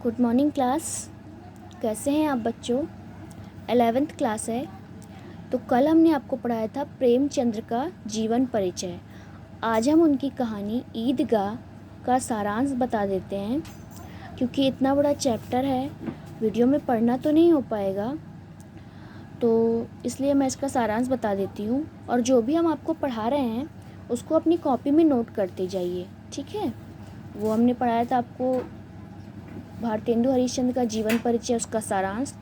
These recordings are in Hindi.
Good morning class. कैसे हैं आप बच्चों? 11th क्लास है। तो कल हमने आपको पढ़ाया था प्रेमचंद्र का जीवन परिचय। आज हम उनकी कहानी ईदगाह का सारांश बता देते हैं। क्योंकि इतना बड़ा चैप्टर है, वीडियो में पढ़ना तो नहीं हो पाएगा, तो इसलिए मैं इसका सारांश बता देती हूँ। और जो भी हम आपको पढ़ा रहे हैं उसको अपनी कॉपी में नोट करते जाइए, ठीक है? वो हमने पढ़ाया था आपको भारतेंदु हरिश्चंद्र का जीवन परिचय, उसका सारांश।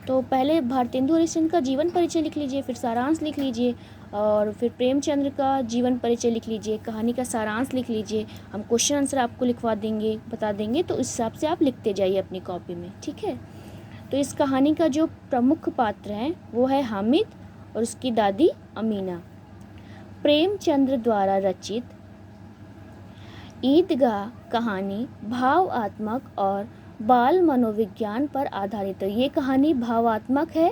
तो पहले भारतेंदु हरिश्चंद्र का जीवन परिचय लिख लीजिए, फिर सारांश लिख लीजिए, और फिर प्रेमचंद्र का जीवन परिचय लिख लीजिए, कहानी का सारांश लिख लीजिए। हम क्वेश्चन आंसर आपको लिखवा देंगे, बता देंगे, तो इस हिसाब से आप लिखते जाइए अपनी कॉपी में, ठीक है? तो इस कहानी का जो प्रमुख पात्र है वो है हामिद और उसकी दादी अमीना। प्रेमचंद्र द्वारा रचित ईदगाह कहानी भावात्मक और बाल मनोविज्ञान पर आधारित है। ये कहानी भावात्मक है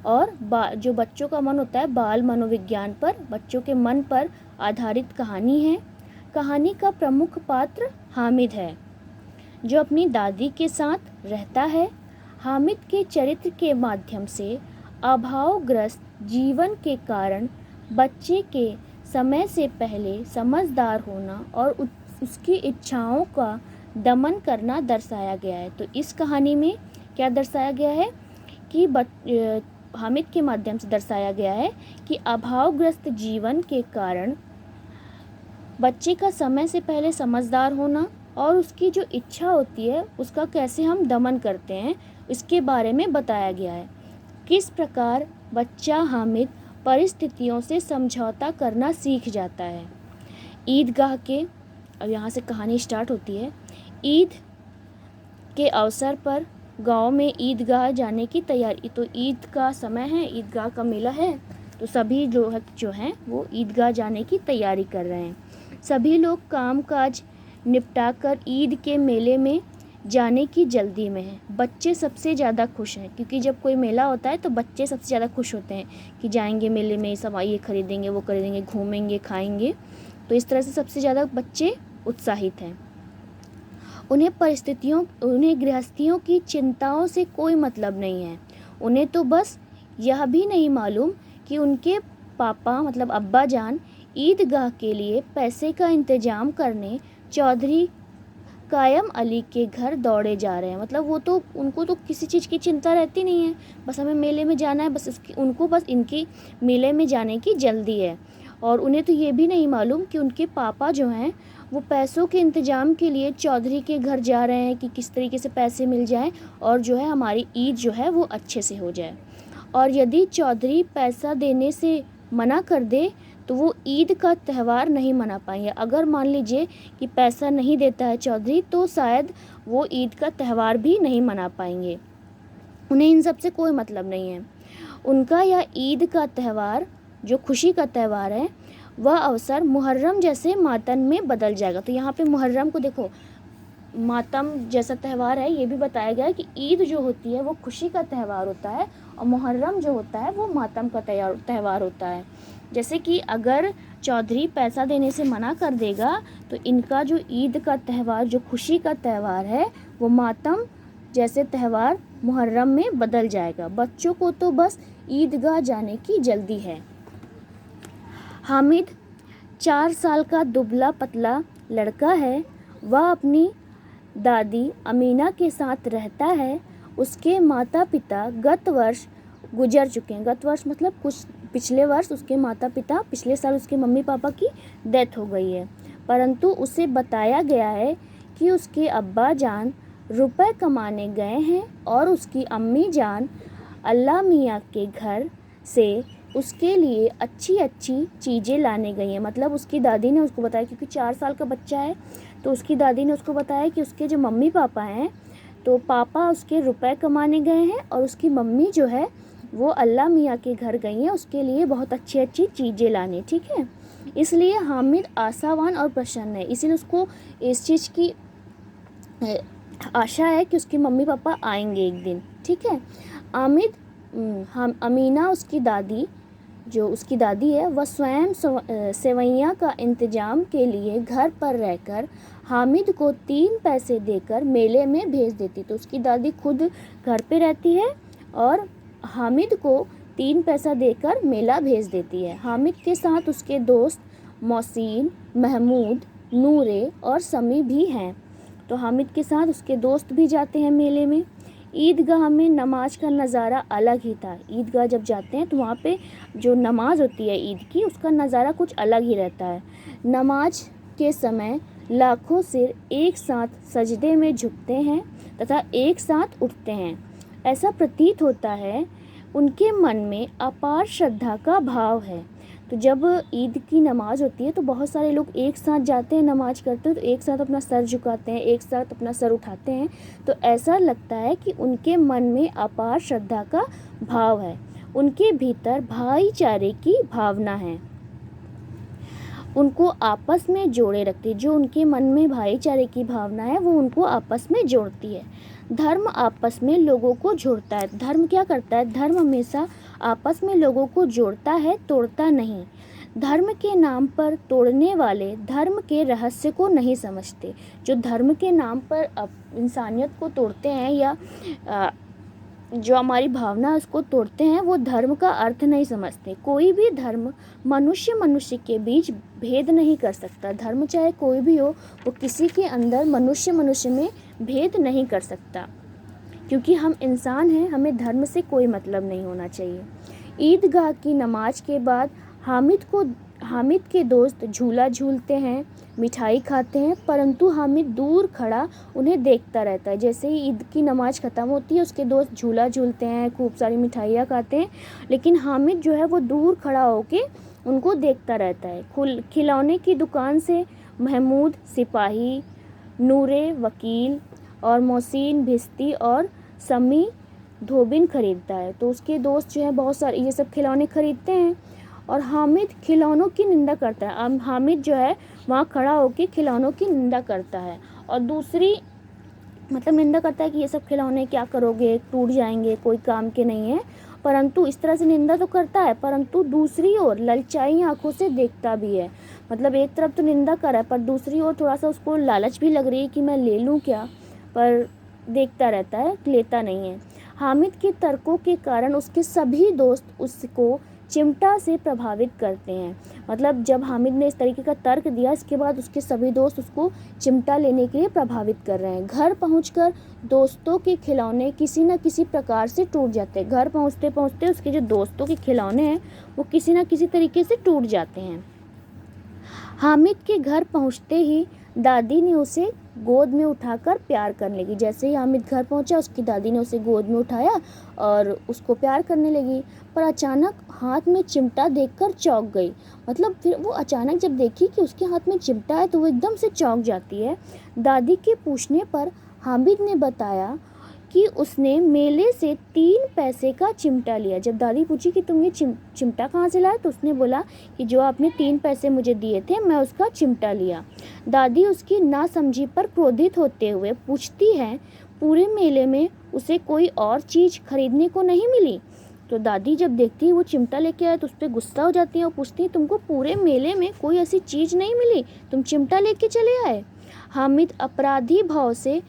और जो बच्चों का मन होता है, बाल मनोविज्ञान पर, बच्चों के मन पर आधारित कहानी है। कहानी का प्रमुख पात्र हामिद है, जो अपनी दादी के साथ रहता है। हामिद के चरित्र के माध्यम से अभावग्रस्त जीवन के कारण बच्चे के समय से पहले समझदार होना और उसकी इच्छाओं का दमन करना दर्शाया गया है। तो इस कहानी में क्या दर्शाया गया है कि हामिद के माध्यम से दर्शाया गया है कि अभावग्रस्त जीवन के कारण बच्चे का समय से पहले समझदार होना और उसकी जो इच्छा होती है उसका कैसे हम दमन करते हैं, इसके बारे में बताया गया है। किस प्रकार बच्चा हामिद परिस्थितियों से समझौता करना सीख जाता है। ईदगाह के, अब यहाँ से कहानी स्टार्ट होती है। ईद के अवसर पर गांव में ईदगाह जाने की तैयारी, तो ईद का समय है, ईदगाह का मेला है, तो सभी लोग जो हैं वो ईदगाह जाने की तैयारी कर रहे हैं। सभी लोग कामकाज निपटाकर ईद के मेले में जाने की जल्दी में हैं। बच्चे सबसे ज़्यादा खुश हैं, क्योंकि जब कोई मेला होता है तो बच्चे सबसे ज़्यादा खुश होते हैं कि जाएंगे मेले में, सब ये खरीदेंगे, वो खरीदेंगे, घूमेंगे, खाएंगे। तो इस तरह से सबसे ज़्यादा बच्चे उत्साहित हैं। उन्हें गृहस्थियों की चिंताओं से कोई मतलब नहीं है। उन्हें तो बस यह भी नहीं मालूम कि उनके पापा मतलब अब्बा जान ईदगाह के लिए पैसे का इंतजाम करने चौधरी कायम अली के घर दौड़े जा रहे हैं। मतलब उनको तो किसी चीज़ की चिंता रहती नहीं है, बस हमें मेले में जाना है, उनको बस इनकी मेले में जाने की जल्दी है। और उन्हें तो ये भी नहीं मालूम कि उनके पापा जो हैं वो पैसों के इंतज़ाम के लिए चौधरी के घर जा रहे हैं कि किस तरीके से पैसे मिल जाएं और जो है हमारी ईद जो है वो अच्छे से हो जाए। और यदि चौधरी पैसा देने से मना कर दे तो वो ईद का त्यौहार नहीं मना पाएंगे। अगर मान लीजिए कि पैसा नहीं देता है चौधरी, तो शायद वो ईद का त्यौहार भी नहीं मना पाएंगे। उन्हें इन सब से कोई मतलब नहीं है। उनका यह ईद का त्यौहार, जो खुशी का त्यौहार है, वह अवसर मुहर्रम जैसे मातम में बदल जाएगा। तो यहाँ पे मुहर्रम को देखो, मातम जैसा त्यौहार है, ये भी बताया गया है कि ईद जो होती है वो खुशी का त्यौहार होता है और मुहर्रम जो होता है वो मातम का त्यौहार होता है। जैसे कि अगर चौधरी पैसा देने से मना कर देगा तो इनका जो ईद का त्यौहार, जो खुशी का त्यौहार है, वो मातम जैसे त्यौहार मुहर्रम में बदल जाएगा। बच्चों को तो बस ईदगाह जाने की जल्दी है। हामिद 4 साल का दुबला पतला लड़का है। वह अपनी दादी अमीना के साथ रहता है। उसके माता पिता गत वर्ष गुजर चुके हैं। गत वर्ष मतलब कुछ पिछले वर्ष उसके माता पिता, पिछले साल उसके मम्मी पापा की डेथ हो गई है। परंतु उसे बताया गया है कि उसके अब्बा जान रुपए कमाने गए हैं और उसकी अम्मी जान अल्लाह मियाँ के घर से उसके लिए अच्छी अच्छी चीज़ें लाने गई हैं। मतलब उसकी दादी ने उसको बताया, क्योंकि 4 साल का बच्चा है, तो उसकी दादी ने उसको बताया कि उसके जो मम्मी पापा हैं, तो पापा उसके रुपए कमाने गए हैं और उसकी मम्मी जो है वो अल्लाह मियाँ के घर गई हैं उसके लिए बहुत अच्छी अच्छी चीज़ें लाने, ठीक है? इसलिए हामिद आशावान और प्रसन्न है। इसीलिए उसको इस चीज़ की आशा है कि उसके मम्मी पापा आएंगे एक दिन, ठीक है? अमीना उसकी दादी जो उसकी दादी है वह स्वयं सेवैयाँ का इंतजाम के लिए घर पर रहकर हामिद को 3 पैसे देकर मेले में भेज देती। तो उसकी दादी खुद घर पे रहती है और हामिद को 3 पैसा देकर मेला भेज देती है। हामिद के साथ उसके दोस्त मोहसिन, महमूद, नूरे और समी भी हैं। तो हामिद के साथ उसके दोस्त भी जाते हैं मेले में। ईदगाह में नमाज का नज़ारा अलग ही था। ईदगाह जब जाते हैं तो वहाँ पे जो नमाज होती है ईद की, उसका नज़ारा कुछ अलग ही रहता है। नमाज के समय लाखों सिर एक साथ सजदे में झुकते हैं तथा एक साथ उठते हैं। ऐसा प्रतीत होता है उनके मन में अपार श्रद्धा का भाव है। तो जब ईद की नमाज़ होती है तो बहुत सारे लोग एक साथ जाते हैं, नमाज़ करते हैं, तो एक साथ अपना सर झुकाते हैं, एक साथ अपना सर उठाते हैं। तो ऐसा लगता है कि उनके मन में अपार श्रद्धा का भाव है, उनके भीतर भाईचारे की भावना है, उनको आपस में जोड़े रखती है। जो उनके मन में भाईचारे की भावना है वो उनको आपस में जोड़ती है। धर्म आपस में लोगों को जोड़ता है। धर्म क्या करता है? धर्म हमेशा आपस में लोगों को जोड़ता है, तोड़ता नहीं। धर्म के नाम पर तोड़ने वाले धर्म के रहस्य को नहीं समझते। जो धर्म के नाम पर इंसानियत को तोड़ते हैं या जो हमारी भावना है उसको तोड़ते हैं, वो धर्म का अर्थ नहीं समझते। कोई भी धर्म मनुष्य के बीच भेद नहीं कर सकता। धर्म चाहे कोई भी हो, वो किसी के अंदर मनुष्य में भेद नहीं कर सकता, क्योंकि हम इंसान हैं, हमें धर्म से कोई मतलब नहीं होना चाहिए। ईदगाह की नमाज के बाद हामिद के दोस्त झूला झूलते हैं, मिठाई खाते हैं, परंतु हामिद दूर खड़ा उन्हें देखता रहता है। जैसे ही ईद की नमाज ख़त्म होती है उसके दोस्त झूला झूलते हैं, खूब सारी मिठाइयाँ खाते हैं, लेकिन हामिद जो है वो दूर खड़ा होके उनको देखता रहता है। खिलौने की दुकान से महमूद सिपाही, नूरे वकील और मोहसिन भिश्ती और समी धोबिन ख़रीदता है। तो उसके दोस्त जो है बहुत सारे ये सब खिलौने ख़रीदते हैं और हामिद खिलौनों की निंदा करता है। हामिद जो है वहाँ खड़ा होकर खिलौनों की निंदा करता है और दूसरी निंदा करता है कि ये सब खिलौने क्या करोगे, टूट जाएंगे, कोई काम के नहीं है। परंतु इस तरह से निंदा तो करता है, परंतु दूसरी ओर ललचाई आंखों से देखता भी है। एक तरफ तो निंदा कर रहा है पर दूसरी ओर थोड़ा सा उसको लालच भी लग रही है कि मैं ले लूँ क्या, पर देखता रहता है, लेता नहीं है। हामिद के तर्कों के कारण उसके सभी दोस्त उसको चिमटा से प्रभावित करते हैं। जब हामिद ने इस तरीके का तर्क दिया, इसके बाद उसके सभी दोस्त उसको चिमटा लेने के लिए प्रभावित कर रहे हैं। घर पहुंचकर दोस्तों के खिलौने किसी न किसी प्रकार से टूट जाते हैं। घर पहुंचते पहुंचते उसके जो दोस्तों के खिलौने हैं वो किसी न किसी तरीके से टूट जाते हैं। हामिद के घर पहुंचते ही दादी ने उसे गोद में उठाकर प्यार करने लगी। जैसे ही हामिद घर पहुंचा उसकी दादी ने उसे गोद में उठाया और उसको प्यार करने लगी, पर अचानक हाथ में चिमटा देखकर चौंक गई। फिर वो अचानक जब देखी कि उसके हाथ में चिमटा है तो वो एकदम से चौंक जाती है। दादी के पूछने पर हामिद ने बताया कि उसने मेले से 3 पैसे का चिमटा लिया। जब दादी पूछी कि तुम ये चिमटा कहाँ से लाया, तो उसने बोला कि जो आपने 3 पैसे मुझे दिए थे मैं उसका चिमटा लिया। दादी उसकी नासमझी पर क्रोधित होते हुए पूछती है, पूरे मेले में उसे कोई और चीज़ खरीदने को नहीं मिली? तो दादी जब देखती है वो चिमटा लेके आया तो उस पर गुस्सा हो जाती है और पूछती है, तुमको पूरे मेले में कोई ऐसी चीज़ नहीं मिली, तुम चिमटा लेके चले आए? हामिद अपराधी भाव से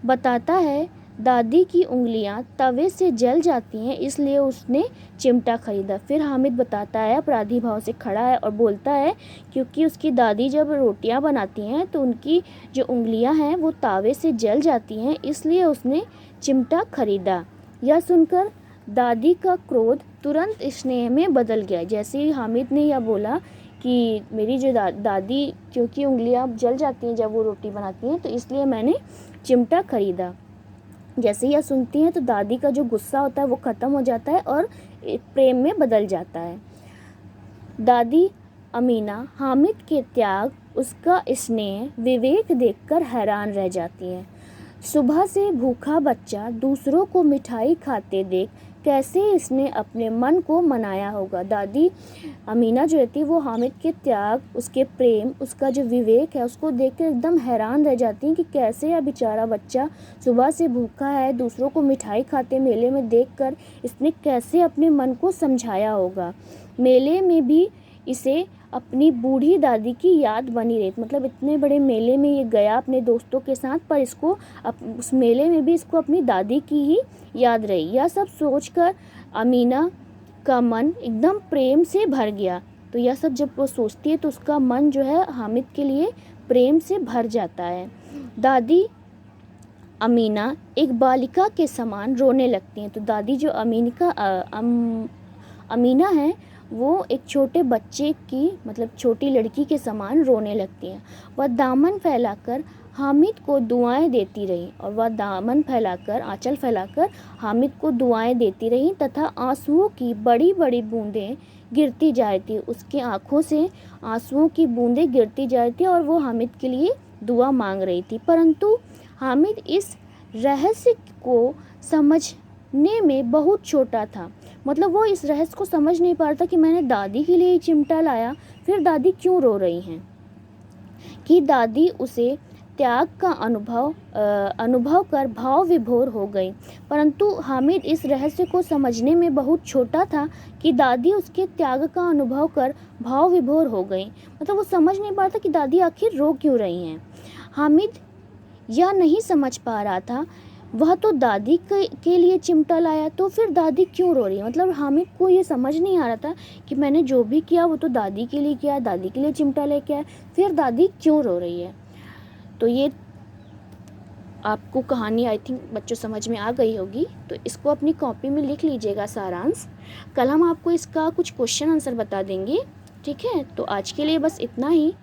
बताता है, दादी की उंगलियां तवे से जल जाती हैं इसलिए उसने चिमटा खरीदा। फिर हामिद बताता है, अपराधी भाव से खड़ा है और बोलता है, क्योंकि उसकी दादी जब रोटियां बनाती हैं तो उनकी जो उंगलियां हैं वो तावे से जल जाती हैं, इसलिए उसने चिमटा खरीदा। यह सुनकर दादी का क्रोध तुरंत स्नेह में बदल गया। जैसे ही हामिद ने यह बोला कि मेरी जो दादी क्योंकि उंगलियां जल जाती हैं जब वो रोटी बनाती हैं तो इसलिए मैंने चिमटा खरीदा, जैसे यह सुनती हैं तो दादी का जो गुस्सा होता है वो ख़त्म हो जाता है और प्रेम में बदल जाता है। दादी अमीना हामिद के त्याग, उसका स्नेह, विवेक देखकर हैरान रह जाती हैं। सुबह से भूखा बच्चा दूसरों को मिठाई खाते देख कैसे इसने अपने मन को मनाया होगा। दादी अमीना जो रहती है वो हामिद के त्याग, उसके प्रेम, उसका जो विवेक है उसको देखकर एकदम हैरान रह जाती हैं कि कैसे यह बेचारा बच्चा सुबह से भूखा है, दूसरों को मिठाई खाते मेले में देखकर इसने कैसे अपने मन को समझाया होगा। मेले में भी इसे अपनी बूढ़ी दादी की याद बनी रही। मतलब इतने बड़े मेले में ये गया अपने दोस्तों के साथ, पर इसको उस मेले में भी इसको अपनी दादी की ही याद रही। यह सब सोचकर अमीना का मन एकदम प्रेम से भर गया। तो यह सब जब वो सोचती है तो उसका मन जो है हामिद के लिए प्रेम से भर जाता है। दादी अमीना एक बालिका के समान रोने लगती हैं। तो दादी जो अमीना है वो एक छोटे बच्चे की, मतलब छोटी लड़की के समान रोने लगती हैं। वह दामन फैलाकर हामिद को दुआएं देती रही, और वह दामन फैलाकर, आंचल फैलाकर हामिद को दुआएं देती रही तथा आंसुओं की बड़ी बड़ी बूंदें गिरती जा रही थी। उसकी आंखों से आंसुओं की बूंदें गिरती जा रही थी और वो हामिद के लिए दुआ मांग रही थी। परंतु हामिद इस रहस्य को समझने में बहुत छोटा था। मतलब वो इस रहस्य को समझ नहीं पा रहा था कि मैंने दादी के लिए चिमटा लाया, फिर दादी क्यों रो रही हैं, कि दादी उसे त्याग का अनुभव कर भाव विभोर हो गई। परंतु हामिद इस रहस्य को समझने में बहुत छोटा था कि दादी उसके त्याग का अनुभव कर भाव विभोर हो गई। मतलब वो समझ नहीं पा रहा था कि दादी आखिर रो क्यों रही हैं। हामिद यह नहीं समझ पा रहा था, वह तो दादी के लिए चिमटा लाया, तो फिर दादी क्यों रो रही है। मतलब हामिद को ये समझ नहीं आ रहा था कि मैंने जो भी किया वो तो दादी के लिए किया, दादी के लिए चिमटा लेके आया, फिर दादी क्यों रो रही है। तो ये आपको कहानी आई थिंक बच्चों समझ में आ गई होगी। तो इसको अपनी कॉपी में लिख लीजिएगा सारांश। कल हम आपको इसका कुछ क्वेश्चन आंसर बता देंगे, ठीक है। तो आज के लिए बस इतना ही।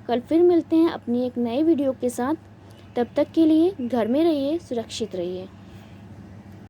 कल फिर मिलते हैं अपनी एक नए वीडियो के साथ। तब तक के लिए घर में रहिए, सुरक्षित रहिए।